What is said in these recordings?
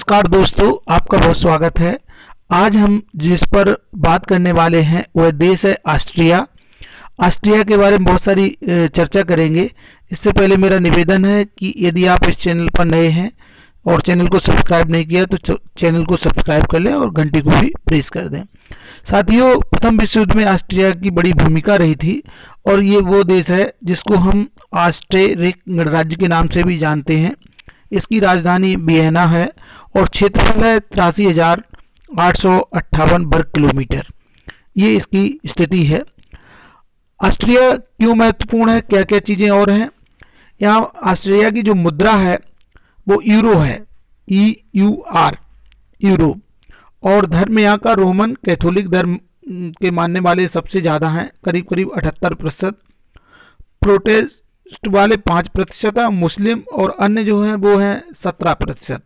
नमस्कार दोस्तों, आपका बहुत स्वागत है। आज हम जिस पर बात करने वाले हैं वह देश है ऑस्ट्रिया। ऑस्ट्रिया के बारे में बहुत सारी चर्चा करेंगे। इससे पहले मेरा निवेदन है कि यदि आप इस चैनल पर नए हैं और चैनल को सब्सक्राइब नहीं किया तो चैनल को सब्सक्राइब कर लें और घंटी को भी प्रेस कर दें। साथियों, प्रथम विश्व युद्ध में ऑस्ट्रिया की बड़ी भूमिका रही थी और ये वो देश है जिसको हम ऑस्ट्रिक गणराज्य के नाम से भी जानते हैं। इसकी राजधानी वियना है और क्षेत्रफल है 83,858 वर्ग किलोमीटर। ये इसकी स्थिति है। ऑस्ट्रिया क्यों महत्वपूर्ण है, क्या क्या चीज़ें और हैं। यहाँ ऑस्ट्रिया की जो मुद्रा है वो यूरो है, EUR, यूरो। और धर्म यहाँ का रोमन कैथोलिक धर्म के मानने वाले सबसे ज़्यादा हैं, करीब करीब 78%। प्रोटेस्ट वाले 5% है, मुस्लिम और अन्य जो हैं वो हैं 17%।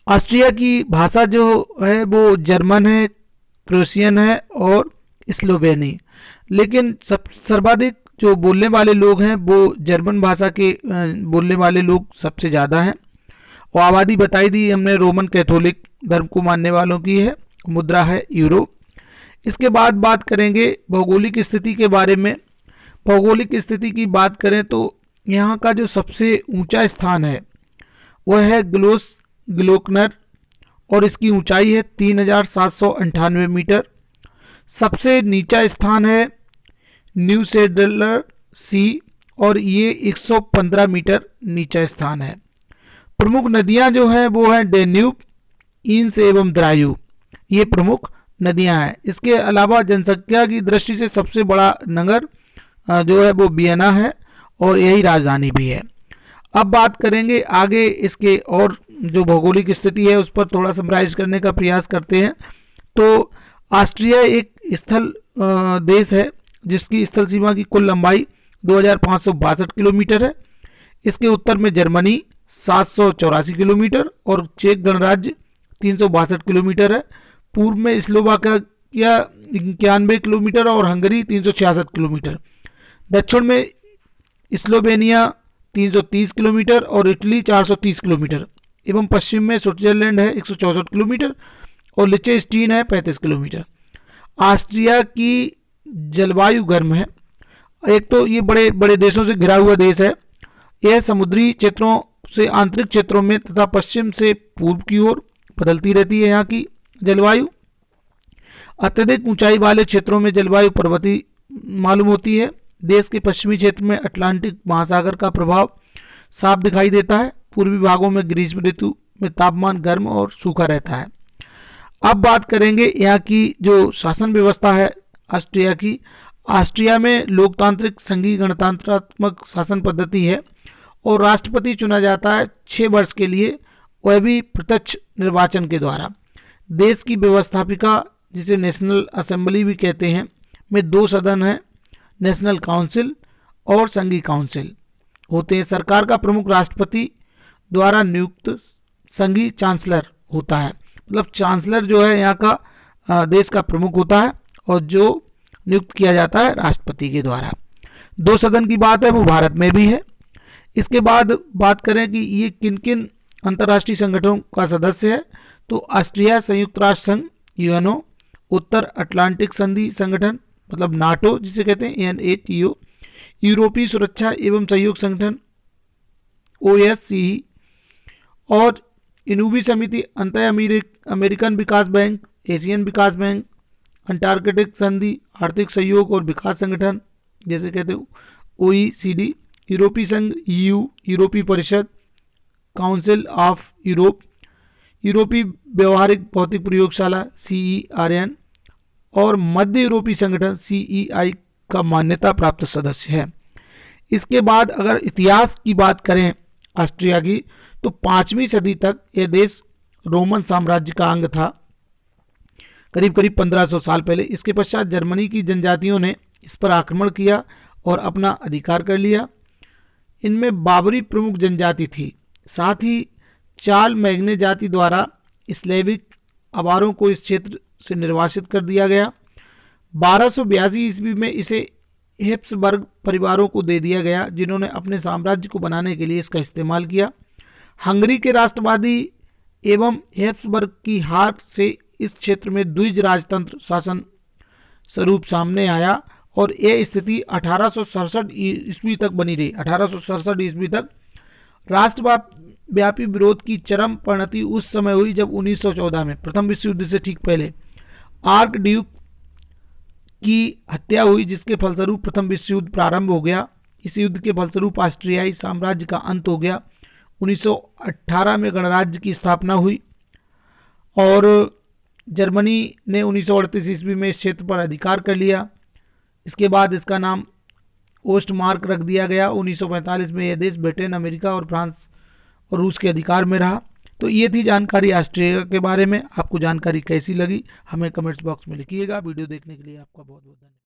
ऑस्ट्रिया की भाषा जो है वो जर्मन है, क्रोशियन है और स्लोवेनी। लेकिन सर्वाधिक जो बोलने वाले लोग हैं वो जर्मन भाषा के बोलने वाले लोग सबसे ज़्यादा हैं। और आबादी बताई दी हमने, रोमन कैथोलिक धर्म को मानने वालों की है। मुद्रा है यूरो। इसके बाद बात करेंगे भौगोलिक स्थिति के बारे में। भौगोलिक स्थिति की बात करें तो यहाँ का जो सबसे ऊंचा स्थान है वह है ग्लोकनर और इसकी ऊंचाई है 3,798 मीटर। सबसे नीचा स्थान है न्यूसेडलर सी और ये 115 मीटर नीचा स्थान है। प्रमुख नदियाँ जो हैं वो हैं डेन्यूब, ईन्स एवं द्रायु। ये प्रमुख नदियाँ हैं। इसके अलावा जनसंख्या की दृष्टि से सबसे बड़ा नगर जो है वो वियना है और यही राजधानी भी है। अब बात करेंगे आगे इसके और जो भौगोलिक स्थिति है उस पर थोड़ा समराइज करने का प्रयास करते हैं। तो ऑस्ट्रिया एक स्थल देश है जिसकी स्थल सीमा की कुल लंबाई 2,562 किलोमीटर है। इसके उत्तर में जर्मनी 784 किलोमीटर और चेक गणराज्य 362 किलोमीटर है। पूर्व में स्लोवाकिया 91 किलोमीटर और हंगरी 366 किलोमीटर। दक्षिण में स्लोवेनिया 330 किलोमीटर और इटली 430 किलोमीटर एवं पश्चिम में स्विट्जरलैंड है 164 किलोमीटर और लिechtenstein है 35 किलोमीटर। ऑस्ट्रिया की जलवायु गर्म है। एक तो ये बड़े बड़े देशों से घिरा हुआ देश है। यह समुद्री क्षेत्रों से आंतरिक क्षेत्रों में तथा पश्चिम से पूर्व की ओर बदलती रहती है। यहाँ की जलवायु अत्यधिक ऊंचाई वाले क्षेत्रों में जलवायु पर्वतीय मालूम होती है। देश के पश्चिमी क्षेत्र में अटलांटिक महासागर का प्रभाव साफ दिखाई देता है। पूर्वी भागों में ग्रीष्म ऋतु में तापमान गर्म और सूखा रहता है। अब बात करेंगे यहाँ की जो शासन व्यवस्था है ऑस्ट्रिया की। ऑस्ट्रिया में लोकतांत्रिक संघीय गणतंत्रात्मक शासन पद्धति है और राष्ट्रपति चुना जाता है 6 वर्ष के लिए, वह भी प्रत्यक्ष निर्वाचन के द्वारा। देश की व्यवस्थापिका, जिसे नेशनल असेंबली भी कहते हैं, में 2 सदन हैं, नेशनल काउंसिल और संघीय काउंसिल होते हैं। सरकार का प्रमुख राष्ट्रपति द्वारा नियुक्त संघीय चांसलर होता है। मतलब चांसलर जो है यहाँ का देश का प्रमुख होता है और जो नियुक्त किया जाता है राष्ट्रपति के द्वारा। 2 सदन की बात है वो भारत में भी है। इसके बाद बात करें कि ये किन किन अंतर्राष्ट्रीय संगठनों का सदस्य है, तो ऑस्ट्रिया संयुक्त राष्ट्र संघ यूएनओ, उत्तर अटलांटिक संधि संगठन मतलब नाटो जिसे कहते हैं NATO, यूरोपीय सुरक्षा एवं सहयोग संगठन OSCE और इनूबी समिति, अंतर अमेरिकन विकास बैंक, एशियन विकास बैंक, अंटार्कटिक संधि आर्थिक सहयोग और विकास संगठन जैसे कहते हैं OECD, यूरोपीय संघ EU, यूरोपीय परिषद, काउंसिल ऑफ यूरोप, यूरोपीय व्यवहारिक भौतिक प्रयोगशाला CERN और मध्य यूरोपीय संगठन CEI का मान्यता प्राप्त सदस्य है। इसके बाद अगर इतिहास की बात करें ऑस्ट्रिया की, तो 5वीं सदी तक यह देश रोमन साम्राज्य का अंग था, करीब करीब 1500 साल पहले। इसके पश्चात जर्मनी की जनजातियों ने इस पर आक्रमण किया और अपना अधिकार कर लिया। इनमें बाबरी प्रमुख जनजाति थी। साथ ही चाल मैग्ने जाति द्वारा स्लेविक अवारों को इस क्षेत्र से निर्वासित कर दिया गया। 1282 ईस्वी में इसे हेप्सबर्ग परिवारों को दे दिया गया, जिन्होंने अपने साम्राज्य को बनाने के लिए इसका इस्तेमाल किया। हंगरी के राष्ट्रवादी एवं हैब्सबर्ग की हार से इस क्षेत्र में द्विज राजतंत्र शासन स्वरूप सामने आया और यह स्थिति 1867 ईस्वी तक बनी रही। 1867 ईस्वी तक राष्ट्रव्यापी विरोध की चरम परिणति उस समय हुई जब 1914 में प्रथम विश्व युद्ध से ठीक पहले आर्क ड्यूक की हत्या हुई, जिसके फलस्वरूप प्रथम विश्व युद्ध प्रारंभ हो गया। इस युद्ध के फलस्वरूप ऑस्ट्रियाई साम्राज्य का अंत हो गया। 1918 में गणराज्य की स्थापना हुई और जर्मनी ने 1938 ईस्वी में इस क्षेत्र पर अधिकार कर लिया। इसके बाद इसका नाम ओस्टमार्क रख दिया गया। 1945 में यह देश ब्रिटेन, अमेरिका और फ्रांस और रूस के अधिकार में रहा। तो ये थी जानकारी ऑस्ट्रिया के बारे में। आपको जानकारी कैसी लगी हमें कमेंट्स बॉक्स में लिखिएगा। वीडियो देखने के लिए आपका बहुत बहुत धन्यवाद।